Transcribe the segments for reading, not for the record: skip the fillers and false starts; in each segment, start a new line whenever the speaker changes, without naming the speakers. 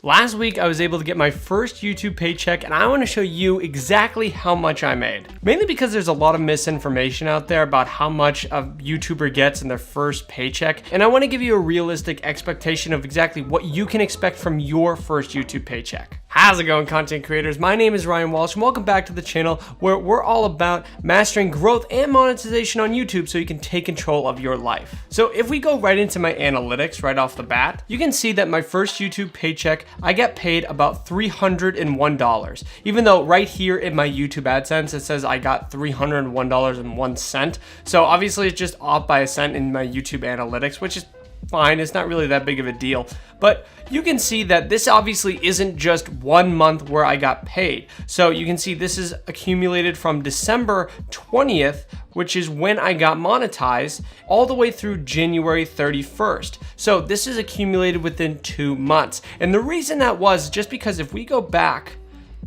Last week, I was able to get my first YouTube paycheck, and I want to show you exactly how much I made. Mainly because there's a lot of misinformation out there about how much a YouTuber gets in their first paycheck, and I want to give you a realistic expectation of exactly what you can expect from your first YouTube paycheck. How's it going, content creators? My name is Ryan Walsh, and welcome back to the channel where we're all about mastering growth and monetization on YouTube so you can take control of your life. So if we go right into my analytics right off the bat, you can see that my first YouTube paycheck, I get paid about $301, even though right here in my YouTube AdSense, it says I got $301.01. So obviously it's just off by a cent in my YouTube analytics, which is fine. It's not really that big of a deal, but you can see that this obviously isn't just 1 month where I got paid. So you can see this is accumulated from December 20th, which is when I got monetized, all the way through January 31st. So this is accumulated within 2 months. And the reason that was just because if we go back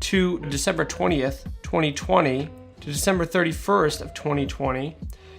to December 20th, 2020 to December 31st of 2020,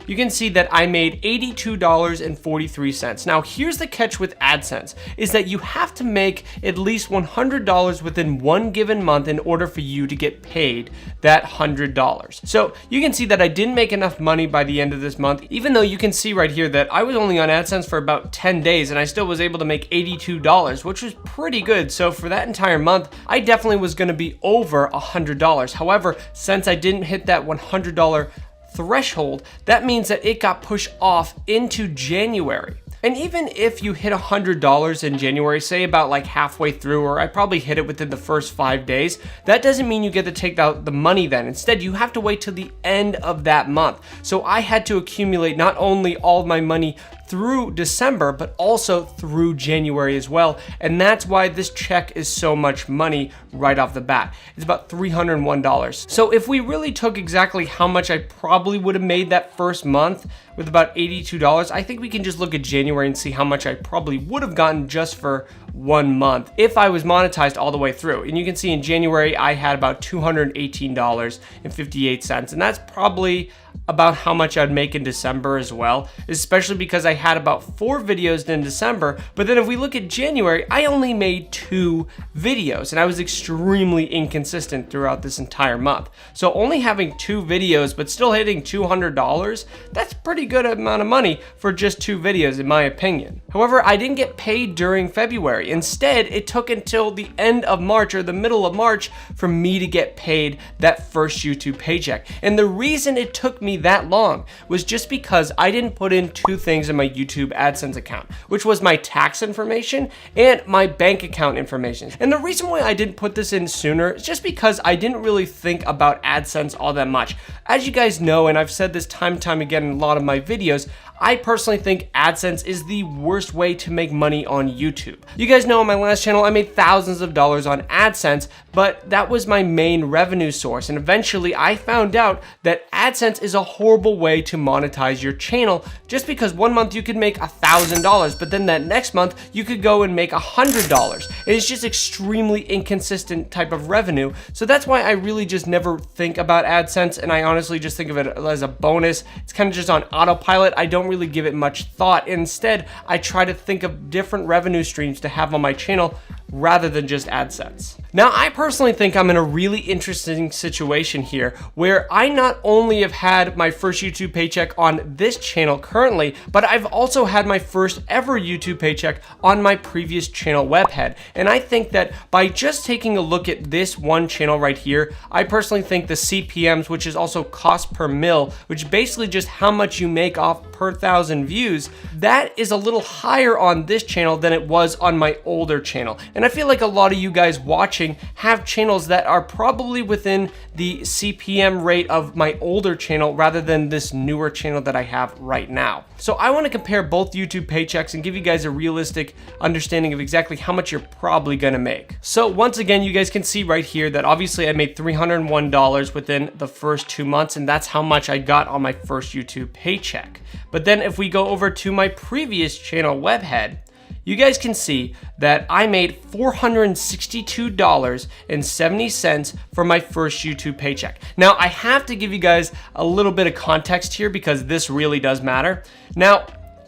you can see that I made $82.43. Now here's the catch with AdSense, is that you have to make at least $100 within one given month in order for you to get paid that $100. So you can see that I didn't make enough money by the end of this month, even though you can see right here that I was only on AdSense for about 10 days and I still was able to make $82, which was pretty good. So for that entire month, I definitely was gonna be over $100. However, since I didn't hit that $100 threshold, that means that it got pushed off into January. And even if you hit $100 in January, say about like halfway through, or I probably hit it within the first 5 days, that doesn't mean you get to take out the money then. Instead, you have to wait till the end of that month. So I had to accumulate not only all of my money through December, but also through January as well. And that's why this check is so much money right off the bat. It's about $301. So if we really took exactly how much I probably would have made that first month with about $82, I think we can just look at January and see how much I probably would have gotten just for 1 month if I was monetized all the way through. And you can see in January, I had about $218.58. And that's probably about how much I'd make in December as well, especially because I had about 4 videos in December. But then if we look at January, I only made 2 videos and I was extremely inconsistent throughout this entire month. So only having 2 videos, but still hitting $200, that's a pretty good amount of money for just 2 videos in my opinion. However, I didn't get paid during February. Instead, it took until the end of March or the middle of March for me to get paid that first YouTube paycheck. And the reason it took me that long was just because I didn't put in 2 things in my YouTube AdSense account, which was my tax information and my bank account information. And the reason why I didn't put this in sooner is just because I didn't really think about AdSense all that much. As you guys know, and I've said this time and time again in a lot of my videos, I personally think AdSense is the worst way to make money on YouTube. You guys know on my last channel, I made thousands of dollars on AdSense, but that was my main revenue source. And eventually I found out that AdSense is a horrible way to monetize your channel, just because 1 month you could make $1,000, but then that next month you could go and make $100. And it's just extremely inconsistent type of revenue. So that's why I really just never think about AdSense, and I honestly just think of it as a bonus. It's kind of just on autopilot. I don't really give it much thought. Instead, I try to think of different revenue streams to have on my channel rather than just AdSense. Now, I personally think I'm in a really interesting situation here where I not only have had my first YouTube paycheck on this channel currently, but I've also had my first ever YouTube paycheck on my previous channel, Webhead. And I think that by just taking a look at this one channel right here, I personally think the CPMs, which is also cost per mil, which basically just how much you make off per 1,000 views, that is a little higher on this channel than it was on my older channel. And I feel like a lot of you guys watching have channels that are probably within the CPM rate of my older channel rather than this newer channel that I have right now. So I want to compare both YouTube paychecks and give you guys a realistic understanding of exactly how much you're probably gonna make. So once again, you guys can see right here that obviously I made $301 within the first 2 months, and that's how much I got on my first YouTube paycheck. But then if we go over to my previous channel, Webhead, you guys can see that I made $462.70 for my first YouTube paycheck. Now, I have to give you guys a little bit of context here because this really does matter. Now,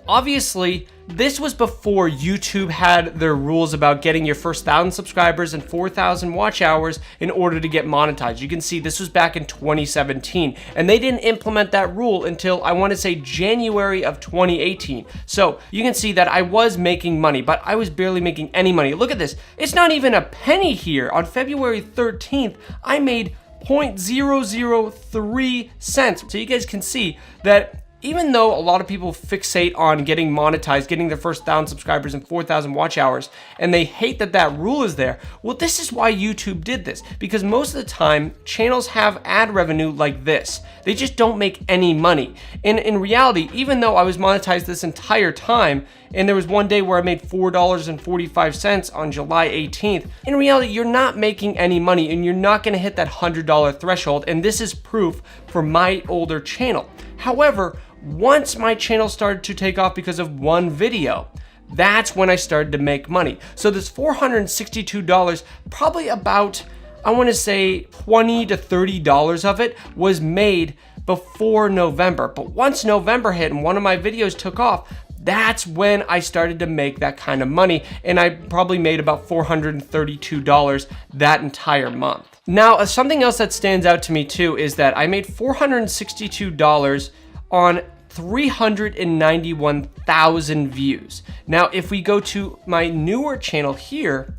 obviously, this was before YouTube had their rules about getting your first 1,000 subscribers and 4,000 watch hours in order to get monetized. You can see this was back in 2017, and they didn't implement that rule until, I want to say, January of 2018. So you can see that I was making money, but I was barely making any money. Look at this. It's not even a penny here. On February 13th, I made 0.003 cents. So you guys can see that even though a lot of people fixate on getting monetized, getting their first 1,000 subscribers and 4,000 watch hours, and they hate that that rule is there, well, this is why YouTube did this. Because most of the time, channels have ad revenue like this. They just don't make any money. And in reality, even though I was monetized this entire time, and there was one day where I made $4.45 on July 18th, in reality, you're not making any money, and you're not gonna hit that $100 threshold, and this is proof for my older channel. However, once my channel started to take off because of one video, that's when I started to make money. So this $462, probably about, I want to say $20 to $30 of it was made before November. But once November hit and one of my videos took off, that's when I started to make that kind of money, and I probably made about $432 that entire month. Now, something else that stands out to me too is that I made $462 on 391,000 views. Now, if we go to my newer channel here,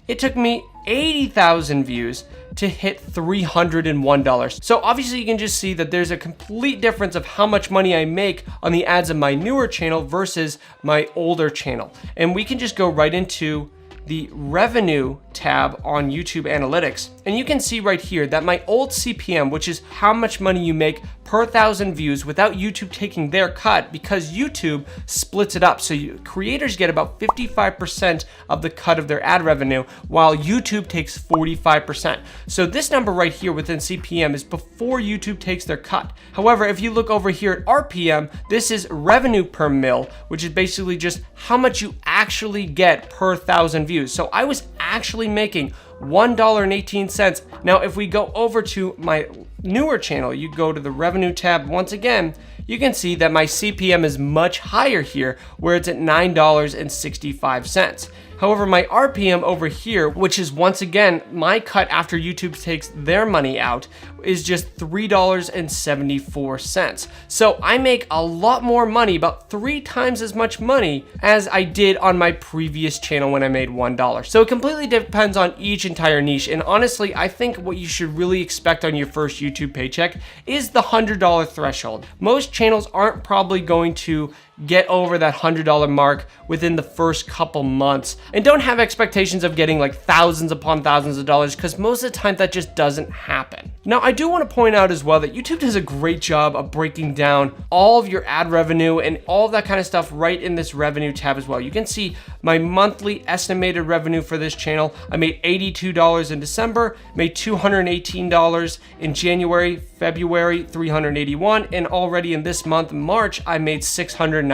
it took me 80,000 views to hit $301. So obviously you can just see that there's a complete difference of how much money I make on the ads of my newer channel versus my older channel. And we can just go right into the revenue tab on YouTube Analytics, and you can see right here that my old CPM, which is how much money you make per 1,000 views without YouTube taking their cut, because YouTube splits it up. So creators get about 55% of the cut of their ad revenue, while YouTube takes 45%. So this number right here within CPM is before YouTube takes their cut. However, if you look over here at RPM, this is revenue per mil, which is basically just how much you actually get per 1,000 views. So I was actually making $1.18. Now, if we go over to my newer channel, you go to the revenue tab once again, you can see that my CPM is much higher here, where it's at $9.65. However, my RPM over here, which is once again my cut after YouTube takes their money out, is just $3.74. So I make a lot more money, about 3 times as much money as I did on my previous channel when I made $1. So it completely depends on each entire niche. And honestly, I think what you should really expect on your first YouTube paycheck is the $100 threshold. Most channels aren't probably going to get over that $100 mark within the first couple months, and don't have expectations of getting like thousands upon thousands of dollars, because most of the time that just doesn't happen. Now, I do want to point out as well that YouTube does a great job of breaking down all of your ad revenue and all of that kind of stuff right in this revenue tab as well. You can see my monthly estimated revenue for this channel. I made $82 in December, made $218 in January, February, $381, and already in this month, March, I made $697.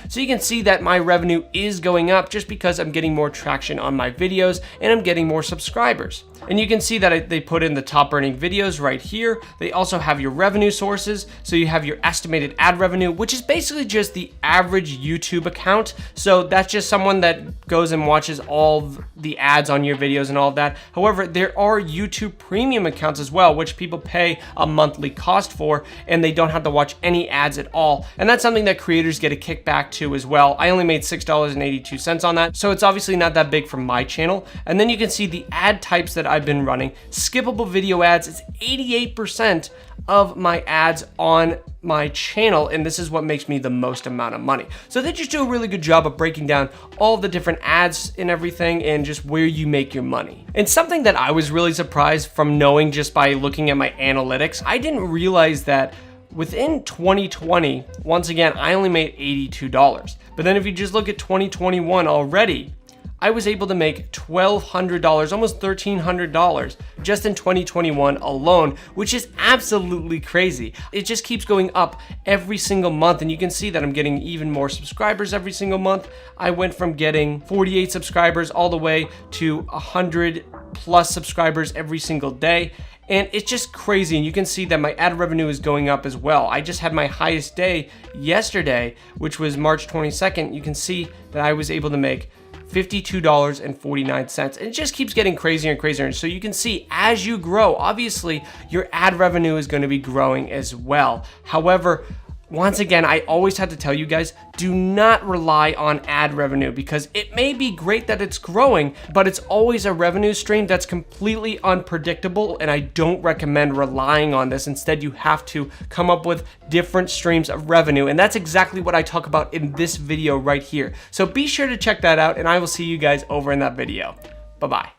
So you can see that my revenue is going up just because I'm getting more traction on my videos and I'm getting more subscribers. And you can see that they put in the top earning videos right here. They also have your revenue sources. So you have your estimated ad revenue, which is basically just the average YouTube account. So that's just someone that goes and watches all the ads on your videos and all of that. However, there are YouTube premium accounts as well, which people pay a monthly cost for, and they don't have to watch any ads at all. And that's something that creators get a kickback to as well. I only made $6.82 on that. So it's obviously not that big for my channel. And then you can see the ad types that I've been running. Skippable video ads is 88% of my ads on my channel, and this is what makes me the most amount of money. So they just do a really good job of breaking down all the different ads and everything and just where you make your money. And something that I was really surprised from knowing just by looking at my analytics, I didn't realize that within 2020, once again, I only made $82. But then if you just look at 2021 already, I was able to make $1,200, almost $1,300 just in 2021 alone, which is absolutely crazy. It just keeps going up every single month, and you can see that I'm getting even more subscribers every single month. I went from getting 48 subscribers all the way to 100 plus subscribers every single day. And it's just crazy, and you can see that my ad revenue is going up as well. I just had my highest day yesterday, which was March 22nd. You can see that I was able to make $52.49, and it just keeps getting crazier and crazier. And so you can see, as you grow, obviously your ad revenue is going to be growing as well. However, once again, I always have to tell you guys, do not rely on ad revenue, because it may be great that it's growing, but it's always a revenue stream that's completely unpredictable, and I don't recommend relying on this. Instead, you have to come up with different streams of revenue, and that's exactly what I talk about in this video right here. So be sure to check that out, and I will see you guys over in that video. Bye-bye.